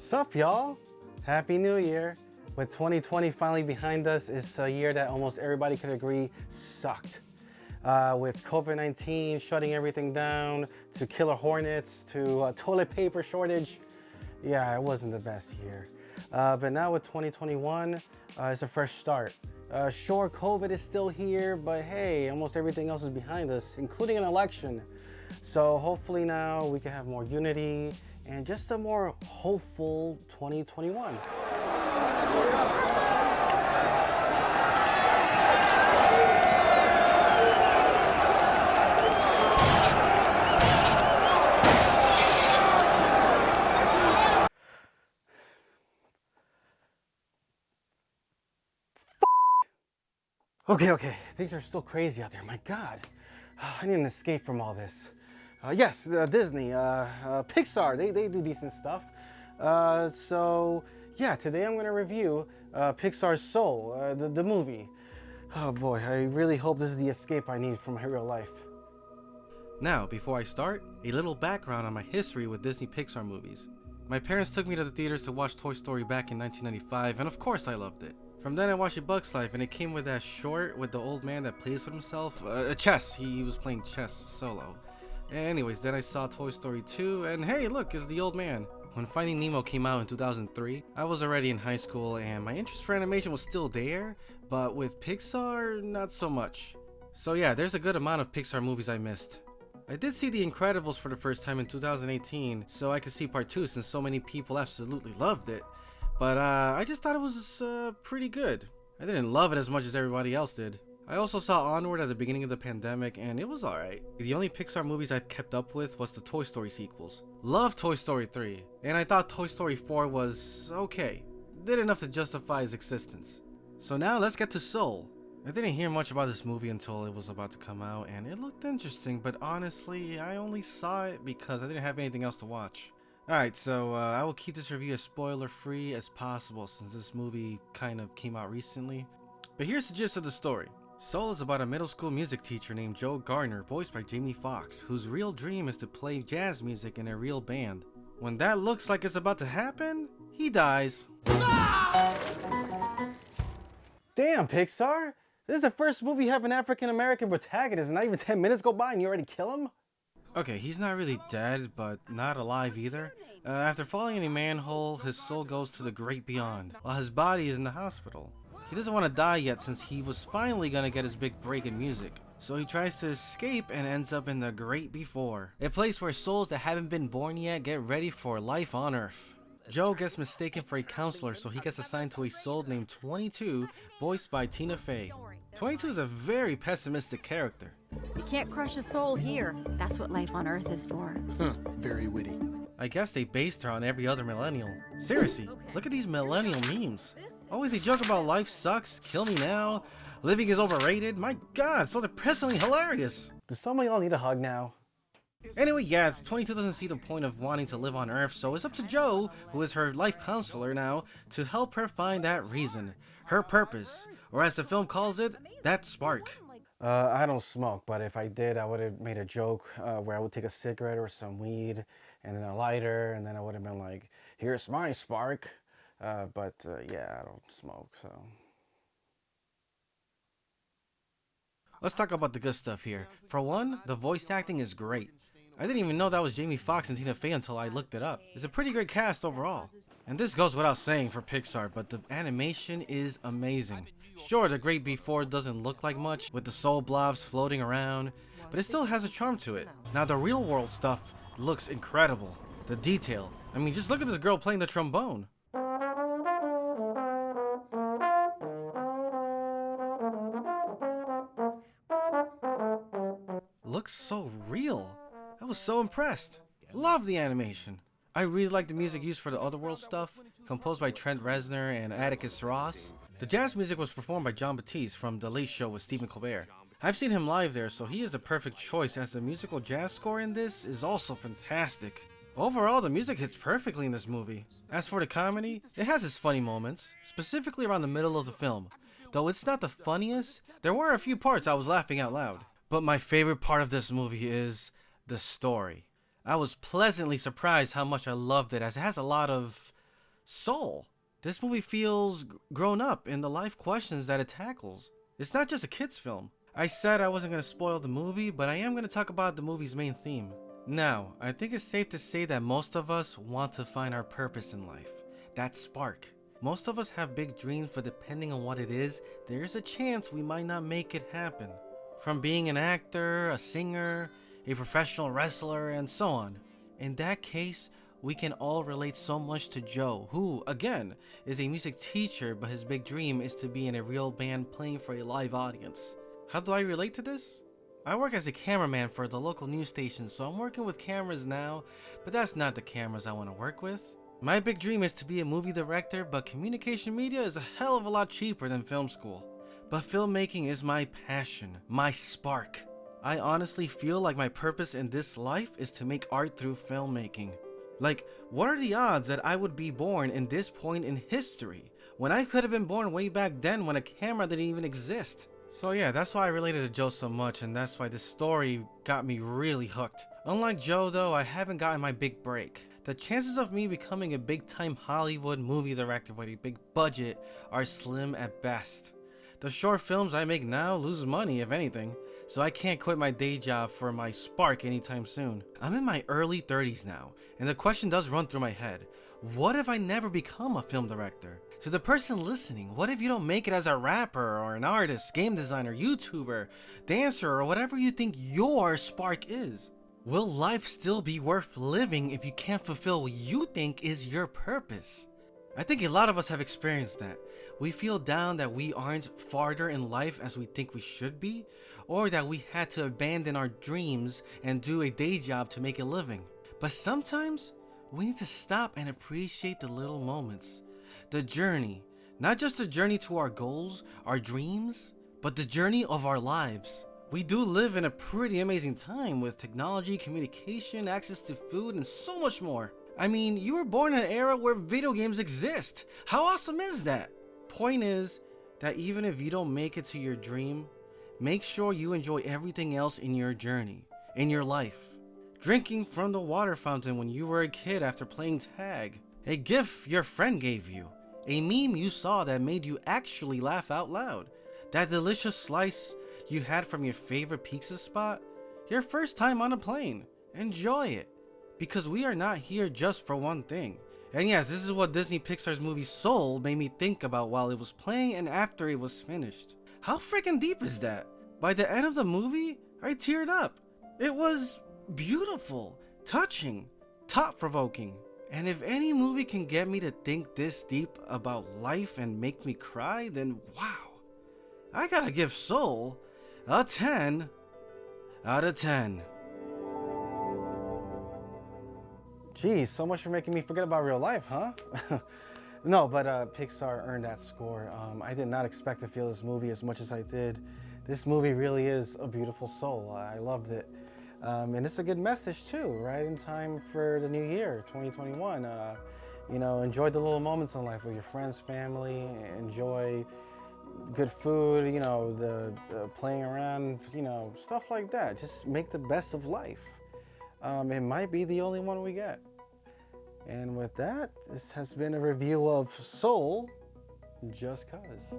Sup, y'all? Happy New Year. With 2020 finally behind us, it's a year that almost everybody could agree sucked. With COVID-19 shutting everything down, to killer hornets, to toilet paper shortage. Yeah, it wasn't the best year. But now with 2021, it's a fresh start. Sure, COVID is still here, but hey, almost everything else is behind us, including an election. So hopefully now we can have more unity and just a more hopeful 2021. Okay, things are still crazy out there, my God. I need an escape from all this. Yes, Disney, Pixar, they do decent stuff. So yeah, today I'm gonna review Pixar's Soul, the movie. Oh boy, I really hope this is the escape I need from my real life. Now, before I start, a little background on my history with Disney Pixar movies. My parents took me to the theaters to watch Toy Story back in 1995, and of course I loved it. From then I watched A Bug's Life, and it came with that short with the old man that plays with himself. Chess, he was playing chess solo. Anyways, then I saw Toy Story 2, and hey, look, it's the old man. When Finding Nemo came out in 2003, I was already in high school, and my interest for animation was still there, but with Pixar, not so much. So yeah, there's a good amount of Pixar movies I missed. I did see The Incredibles for the first time in 2018, so I could see part 2 since so many people absolutely loved it. But I just thought it was pretty good. I didn't love it as much as everybody else did. I also saw Onward at the beginning of the pandemic, and it was alright. The only Pixar movies I've kept up with was the Toy Story sequels. Loved Toy Story 3, and I thought Toy Story 4 was okay. Did enough to justify its existence. So now let's get to Soul. I didn't hear much about this movie until it was about to come out, and it looked interesting, but honestly, I only saw it because I didn't have anything else to watch. Alright, so I will keep this review as spoiler free as possible since this movie kind of came out recently. But here's the gist of the story. Soul is about a middle school music teacher named Joe Gardner, voiced by Jamie Foxx, whose real dream is to play jazz music in a real band. When that looks like it's about to happen, he dies. Damn, Pixar! This is the first movie you have an African-American protagonist and not even 10 minutes go by and you already kill him? Okay, he's not really dead, but not alive either. After falling in a manhole, his soul goes to the great beyond, while his body is in the hospital. He doesn't want to die yet since he was finally gonna get his big break in music. So he tries to escape and ends up in the great before, a place where souls that haven't been born yet get ready for life on Earth. Joe gets mistaken for a counselor, so he gets assigned to a soul named 22, voiced by Tina Fey. 22 is a very pessimistic character. You can't crush a soul here. That's what life on Earth is for. Very witty. I guess they based her on every other millennial. Seriously, look at these millennial memes. Always a joke about life sucks, kill me now, living is overrated. My God, so depressingly hilarious. Does some of y'all need a hug now? Anyway, yeah, 22 doesn't see the point of wanting to live on Earth, so it's up to Joe, who is her life counselor now, to help her find that reason, her purpose, or as the film calls it, that spark. I don't smoke, but if I did, I would have made a joke where I would take a cigarette or some weed and then a lighter, and then I would have been like, here's my spark. But yeah, I don't smoke, so. Let's talk about the good stuff here. For one, the voice acting is great. I didn't even know that was Jamie Foxx and Tina Fey until I looked it up. It's a pretty great cast overall. And this goes without saying for Pixar, but the animation is amazing. Sure, the Great Before doesn't look like much, with the soul blobs floating around, but it still has a charm to it. Now the real world stuff looks incredible. The detail. I mean, just look at this girl playing the trombone. Looks so real. I was so impressed. Love the animation. I really like the music used for the Otherworld stuff, composed by Trent Reznor and Atticus Ross. The jazz music was performed by Jon Batiste from The Late Show with Stephen Colbert. I've seen him live there, so he is a perfect choice as the musical jazz score in this is also fantastic. Overall, the music hits perfectly in this movie. As for the comedy, it has its funny moments, specifically around the middle of the film. Though it's not the funniest, there were a few parts I was laughing out loud. But my favorite part of this movie is the story. I was pleasantly surprised how much I loved it, as it has a lot of Soul. This movie feels grown up in the life questions that it tackles. It's not just a kid's film. I said I wasn't going to spoil the movie, but I am going to talk about the movie's main theme. Now, I think it's safe to say that most of us want to find our purpose in life. That spark. Most of us have big dreams, but depending on what it is, there's a chance we might not make it happen. From being an actor, a singer, a professional wrestler, and so on. In that case, we can all relate so much to Joe, who, again, is a music teacher, but his big dream is to be in a real band playing for a live audience. How do I relate to this? I work as a cameraman for the local news station, so I'm working with cameras now, but that's not the cameras I want to work with. My big dream is to be a movie director, but communication media is a hell of a lot cheaper than film school. But filmmaking is my passion, my spark. I honestly feel like my purpose in this life is to make art through filmmaking. Like, what are the odds that I would be born in this point in history, when I could have been born way back then when a camera didn't even exist? So yeah, that's why I related to Joe so much, and that's why this story got me really hooked. Unlike Joe though, I haven't gotten my big break. The chances of me becoming a big-time Hollywood movie director with a big budget are slim at best. The short films I make now lose money, if anything, so I can't quit my day job for my spark anytime soon. I'm in my early 30s now, and the question does run through my head. What if I never become a film director? To the person listening, what if you don't make it as a rapper or an artist, game designer, YouTuber, dancer, or whatever you think your spark is? Will life still be worth living if you can't fulfill what you think is your purpose? I think a lot of us have experienced that. We feel down that we aren't farther in life as we think we should be, or that we had to abandon our dreams and do a day job to make a living. But sometimes, we need to stop and appreciate the little moments. The journey. Not just the journey to our goals, our dreams, but the journey of our lives. We do live in a pretty amazing time with technology, communication, access to food, and so much more. I mean, you were born in an era where video games exist. How awesome is that? Point is that even if you don't make it to your dream, make sure you enjoy everything else in your journey, in your life. Drinking from the water fountain when you were a kid after playing tag. A gift your friend gave you. A meme you saw that made you actually laugh out loud. That delicious slice you had from your favorite pizza spot. Your first time on a plane. Enjoy it. Because we are not here just for one thing. And yes, this is what Disney Pixar's movie Soul made me think about while it was playing and after it was finished. How freaking deep is that? By the end of the movie, I teared up. It was beautiful, touching, thought-provoking. And if any movie can get me to think this deep about life and make me cry, then wow. I gotta give Soul a 10 out of 10. Geez, so much for making me forget about real life, huh? No, but Pixar earned that score. I did not expect to feel this movie as much as I did. This movie really is a beautiful soul. I loved it. And it's a good message too, right in time for the new year, 2021. You know, enjoy the little moments in life with your friends, family, enjoy good food, you know, the playing around, you know, stuff like that. Just make the best of life. It might be the only one we get. And with that, this has been a review of Soul, Just 'Cause.